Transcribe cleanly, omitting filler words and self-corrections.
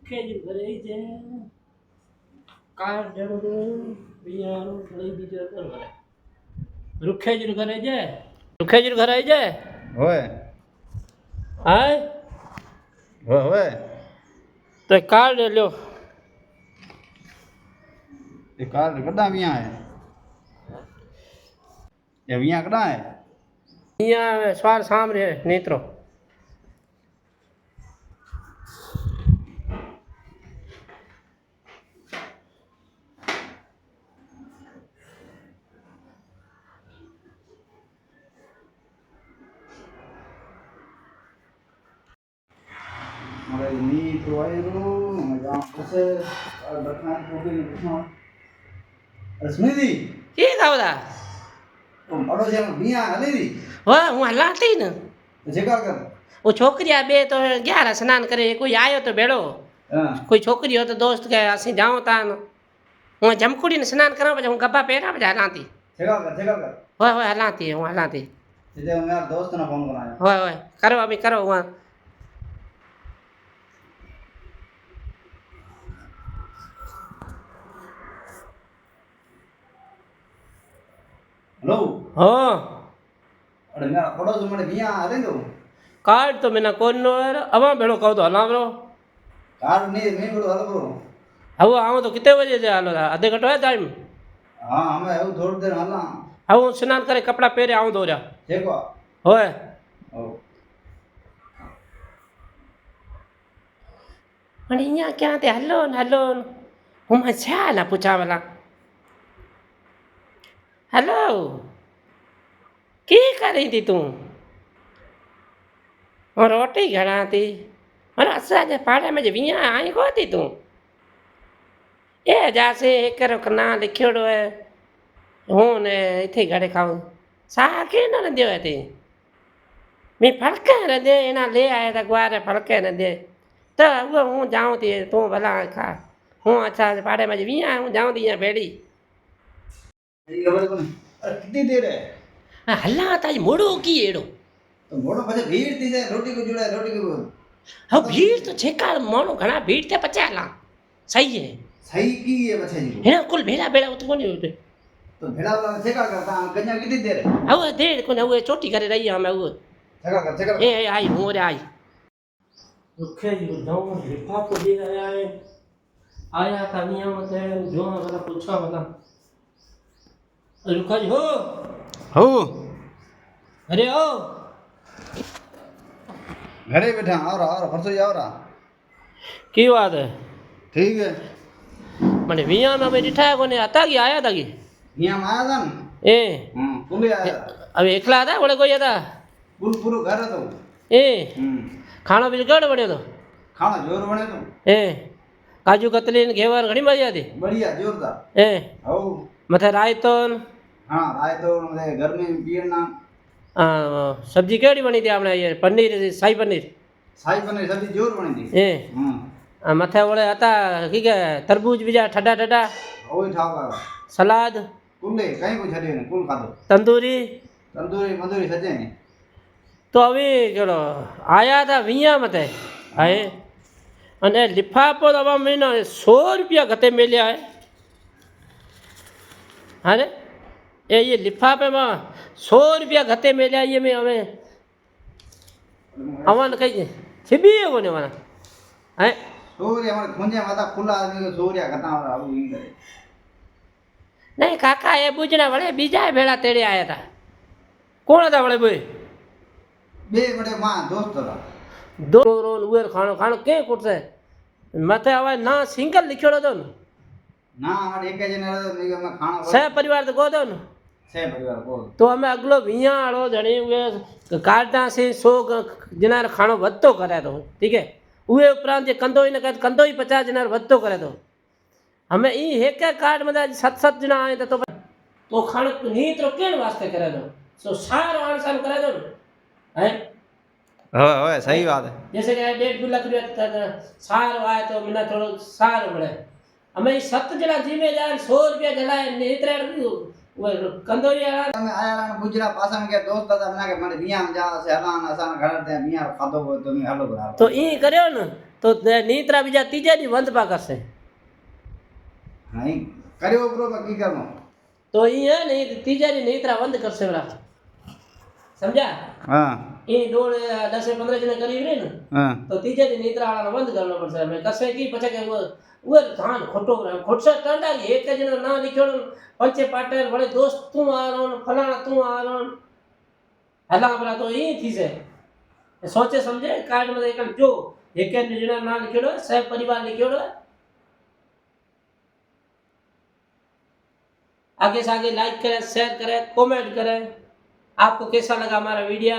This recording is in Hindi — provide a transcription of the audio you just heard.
રૂખેજી ઘરે છે કાર જડું બિયાનું લઈ દીધું કર ઘરે રૂખેજી ઘરે છે રૂખેજી ઘરે છે હોય હાય હોય તો કાર ले लो ये कार कदा मियां है ये मियां कदा है અહીંયા સ્વાર સાંભળે નેત્રો मारे नी तो आए रो मजा कैसे बरखा को भी पूछो स्मृति કે ગાવડા तो बड़ो जे मियां हले दी હા હું હલાતી ને जेकार कर वो छोकरिया बे तो ग्यारह स्नान करे कोई आयो तो बेड़ो हां कोई छोकरी हो तो दोस्त के असी जाऊं ता हूँ जमकुड़ी ने स्नान करा हूँ गब्बा पहरा बजा हलाती जेकार कर होय होय हलाती हूँ हलाती जे मेरा दोस्त ने फोन कराया होय होय करो अभी करो वहाँ हेलो हाँ अरे मेरा पड़ोस में मियां हले दो कार्ड तो मैंने कौन नो यार अब भेड़ो कहो तो हला बरो कार नहीं मैं बोलो हलो ब्रो अब आऊँ तो कितने बजे से हालो आधे घंटे है टाइम हां हमें अब थोड़ी देर हला अब हूँ स्नान करे कपड़ा पहरे आऊँ दो जा देखो होय ओ अरे यहाँ क्या थे हलो हूँ मजा ना पूछा वाला हेलो की कर रही थी तू और रोटी घड़ा थी और असांजे पाड़े में विया आई को थी तू ए जासे एक ना लिखियोड़ो है हूँ ने इथे घड़े खाऊं सा के न दियो थी मैं फड़के न दे एना ले आया था गुआरे फड़के न दे तो वो हूँ जाऊँ थी तू भला खा हूँ अच्छा पाड़े में विया हूँ जाऊँ थी यहाँ भेड़ी ये खबर कोनी अरे कितनी देर है हल्ला था मोड़ो की एड़ो तो मोड़ो પછી ભીડ થઈ જાય રોટી કો જોડે રોટી કો હવે ભીડ તો છેકા માણો ઘણા ભીડ તે પચાલા સહી है સહી की है પછી जी हेना कुल भेड़ा भेड़ा तो कोनी होते तो भेड़ा वाला छेका करता गन्या कितनी देर है હવે દેડ કોને હવે ચોટી કરે રહી અમે હવે छेका कर ए आई હું રે आई रुखे जी जाऊं लिफा को दे आया था नियम से जो वाला पूछा वाला रुखा जी हो हो अरे ओ घरे बैठा और परसों ही और की बात है ठीक है मैंने विया में मैं डिठा कोने आता की आया था की यहाँ में आया था ना ए पुले आया अब एकला था बोले कोई था पूल पूरो घर है तो ए खाना बिलगड़ बने तो खाना जोर बने तो ए काजू कतली ने घेवर घणी मजा थी बढ़िया जोरदार ए हो मथे रायतो हाँ आए तो गर्मी में पीना सब्जी केड़ी बनी थी आपने ये पनीर शाही पनीर सब्जी जोर बनी थी ए मथे ओले हता की के तरबूज बीजा ठड्डा ठड्डा ओई ठावा सलाद कुले कहीं को छड़े ने कुल खादो तंदूरी मंदूरी सजे ने तो अभी केड़ो आया था विया मथे आए अने लिफाफो तो अब महीनो 100 रुपया घटे मिलिया है अरे ये लिफाफे में 100 रुपया घटे मिलिया ये में हमें अवन कही छिबी है कोने वाला है सूर्य हमारे खुंजे माता खुला आदमी को सूर्य कथा और अब इन करे नहीं काका ये बुझना बड़े बीजा भेड़ा तेरे आया था कौन था बड़े बोए बे बड़े मां दोस्त था दो रोल उएर खानो खानो के कुटसे मथे आवे ना सिंगल लिखियोड़ो तो ना हमारे एक जने रहे मैं खाना सह परिवार तो को दो न से परिवार को तो हमें अगलो विया आड़ो जणी उए काटना से 100 जनार खानो वधतो करे तो ठीक है उए उपरांत जे कंदो ने कहत कंदो ही 50 जनार वधतो करे तो हमें ई एक कार्ड में 7 जना आए तो खानो नीत रो केन वास्ते करे तो सो सारो आंसन करे तो है होय सही बात है जैसे कि 1.5 लाख रुपया सारो आए तो मने थोड़ो सारो मिले हमें 7 जना जिम्मेदार 100 रुपया जलाए नीतरे वो कंदोरी मैं आया ना गुजरा पासा में के दोस्त था मना के मारे मियां जा से हलान असान घर ते मियां खादो को तो मैं हलो करा तो ई करयो न તો નીતરા બીજા ત્રીજા દી બંધ પા કરશે હા ઈ કર્યો બરો બાકી કરનો તો ઈ હે ને ઈ ત્રીજા દી નીતરા બંધ કરશે બરા સમજ્યા હા એ દોડ 10-15 જણા કરી રે ને હા તો ત્રીજા દી નીતરા વાળાનો બંધ કરવાનો પડશે અમે કસે કી પછી કે ઉર ધાન ખોટો ખોટસો ટંડાલી એક જણો ના લીખ્યો પંચે પાટેલ વળે દોસ્ત તું આરો ફલાણા તું આરો હલા બરા તો ઈ થી છે सोचे समझे कार्ड में एक जो एक जणा ना लिखेड़ो सह परिवार लिखेड़ो आगे से आगे लाइक करें शेयर करें कमेंट करें आपको कैसा लगा हमारा वीडियो